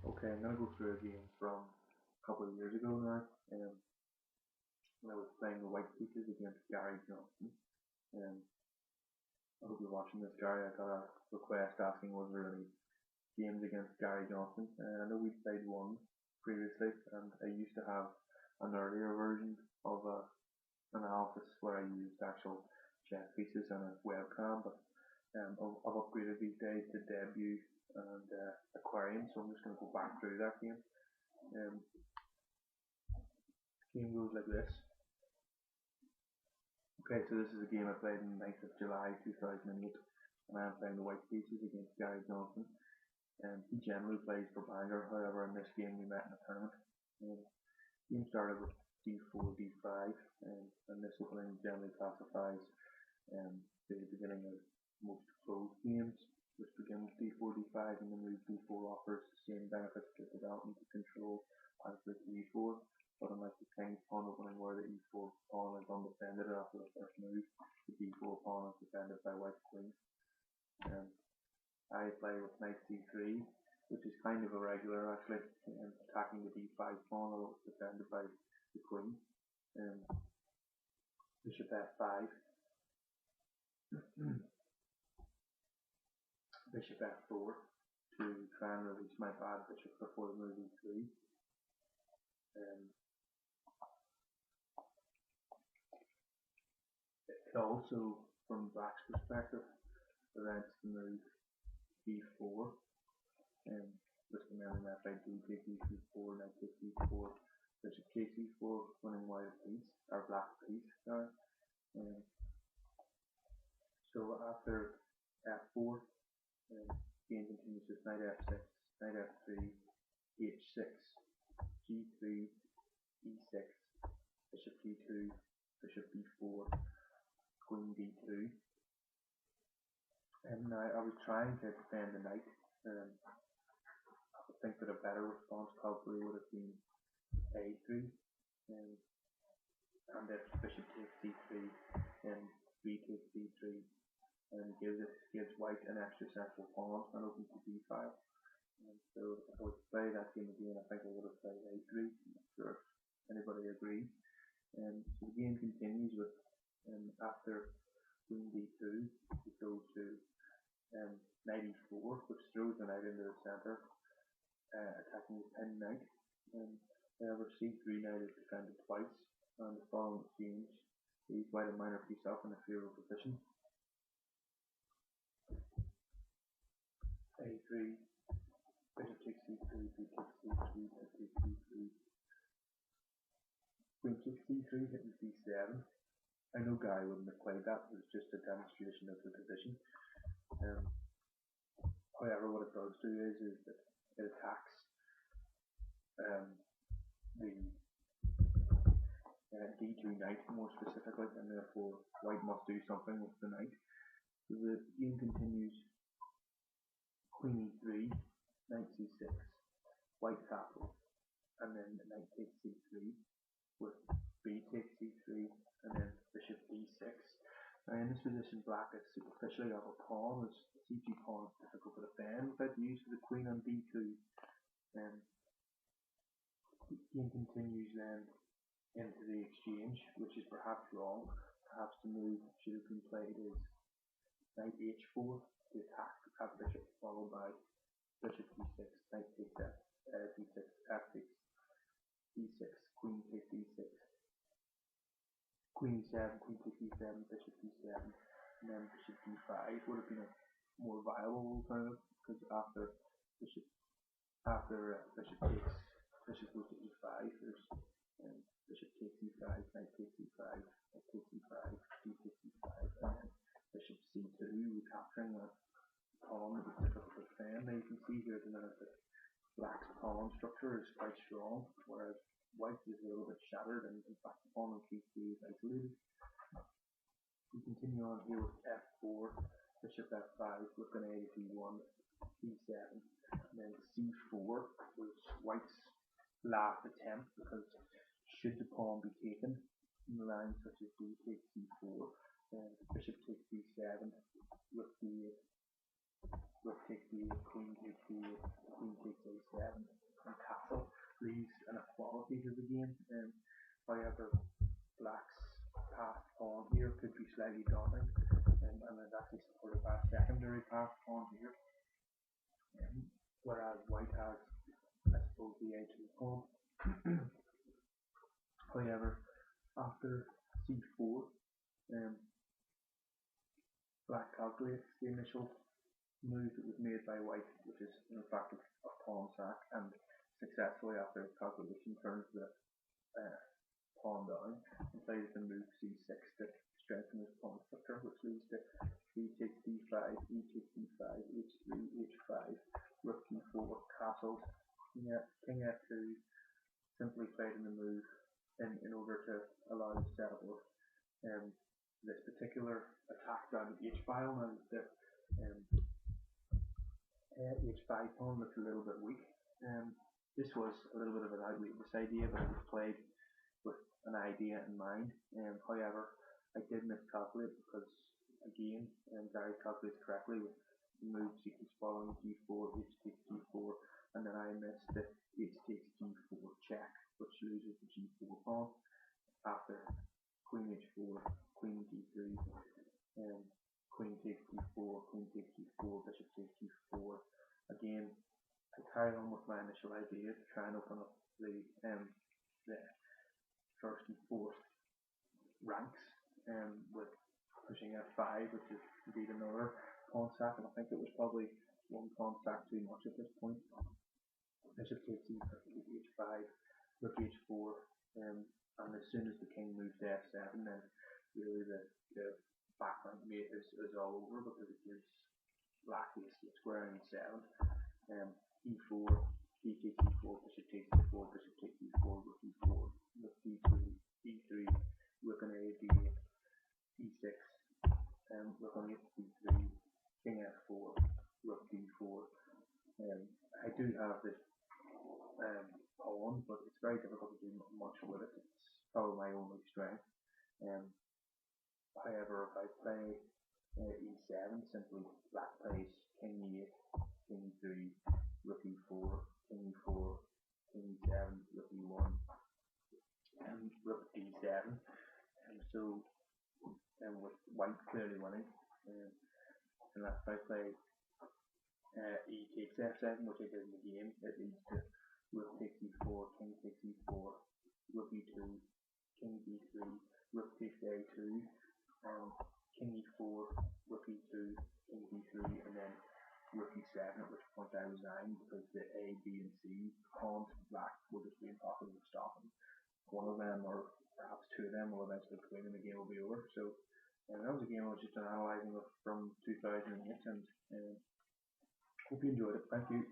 Okay, I'm gonna go through a game from a couple of years ago now. When I was playing the White Pieces against Gary Johnson. Um, I hope you're watching this, Gary. I got a request asking was there any games against Gary Johnson. I know we played one previously, and I used to have an earlier version of analysis where I used actual chess pieces and a webcam, but I've upgraded these days to Debut and Aquarium, so I'm just going to go back through that game. Um, Game goes like this. Okay, so this is a game I played on 9th of July 2008, and I am playing the White Pieces against Gary Johnson. He generally plays for Bangor, however in this game we met in a tournament. The game started with d4, d5, and this opening generally classifies the beginning of most closed games, which begin with d4, d5, and then move d4 offers the same benefits to development and control as with e4. But unlike the king's pawn opening where the e4 pawn is undefended after the first move, the d4 pawn is defended by white queen. I play with knight c3, which is kind of irregular actually, attacking the d5 pawn although it's defended by the queen. Bishop f5, bishop f4 to try and release my bad bishop before the move e3. It also, from black's perspective, prevents the move d4, risking ending that by d takes e4, knight takes e4, bishop takes e4, winning white a piece, or black a piece, sorry. So after f4, game continues with knight f6, knight f3, h6, g3, e6, bishop d2, bishop d4, queen d2. And now I was trying to defend the knight. I think that a better response probably would have been a3, and if bishop takes c3, then b takes d3, and gives white an extra central pawn and opens to d5. So if I was to play that game again, I think I would have played a3. I'm not sure if anybody agrees. So the game continues with after queen d2, we go to knight e4, which throws the knight into the centre, attacking the pinned knight. However, c3 knight is defended twice, and the following exchange leaves white a minor piece up in a favourable position. a3, bishop takes c3, b takes c3, knight takes c3, queen takes c3, hitting c7. I know Gary wouldn't have played that, it was just a demonstration of the position. However, what it does do is that it attacks the d2 knight more specifically, and therefore white must do something with the knight. So the game continues queen e3, knight c6, white tackles, and then knight takes c3 with b takes c3, and then bishop d6. Now in this position, black is superficially up a pawn, as the c2 pawn is difficult to defend without the use of the queen on d2. The game continues then into the exchange, which is perhaps wrong. Perhaps the move should have been played as knight h4 to attack that bishop, followed by bishop d6, knight takes d6, f takes d6, queen takes d6, queen e7, queen takes e7, bishop d7, and then bishop d5 would have been a more viable alternative, because after bishop takes, bishop goes to e5, there's bishop takes e5, knight takes e5, knight takes e5, d takes e5, and then bishop c2, recapturing a pawn that was difficult to defend. Now you can see here at the minute that black's pawn structure is quite strong, whereas white is a little bit shattered, and in fact the pawn on c3 is isolated. We continue on here with f4, bishop f5, with an a d1, d7, and then c4 was white's last attempt, because should the pawn be taken in lines such as d takes c4, then bishop takes d7 with d8, rook takes d8, queen takes d8, queen takes a7, and castle leaves an equality to the game. However, black's passed pawn here could be slightly daunting, and it's actually supported by a secondary passed pawn here. Whereas white has, I suppose, the a2 pawn. However, after c4, black calculates the initial move that was made by white, which is in fact a pawn sack, and successfully after calculation turns the pawn down and plays the move c6 to strengthen his pawn structure, which leads to b takes d5, e takes d5, h3, h5, rook d4, castles, king f2, simply played in the move in order to allow the setup of this particular attack down the h file. Now the h5 pawn looks a little bit weak. This was a little bit of an outlandish idea, but it was played with an idea in mind. However, I did miscalculate because, again, Gary calculates correctly with move sequence following g4, h takes g4, and then I missed the h takes g4 check, which loses the g4 pawn after queen h4, queen d3, queen takes d4, queen takes g4, bishop takes g4. Again, I carry on with my initial idea to try and open up the first and fourth ranks with pushing f5, which is indeed another pawn sack, and I think it was probably one pawn sack too much at this point. Bishop takes h5, rook h4, and as soon as the king moves to f7, then really the background mate is all over, because it gives black the escape square in e7. e4, d takes e4, bishop takes e4, bishop takes e4, rook e4, rook d2, e3, rook on a, d8, e6, rook on h3, king f4, rook d4. I do have this pawn, but it's very difficult to do much with it. It's probably my only strength. However, if I play e7, simply black plays king e8, king e3, rook e4, king e4, king e7, rook e1, and rook d7. So, with white clearly winning, unless I play e takes f7, which I did in the game, it leads to rook takes e4, king takes e4, rook e2, king d3, rook takes a2, king e4, rook e2, king d3, and then rook e7, at which point I resign because the a, b, and c pawns for black will just be impossible to stop, and one of them, or perhaps two of them, will eventually win and the game will be over. So that was a game I was just analysing from 2008, and hope you enjoyed it. Thank you.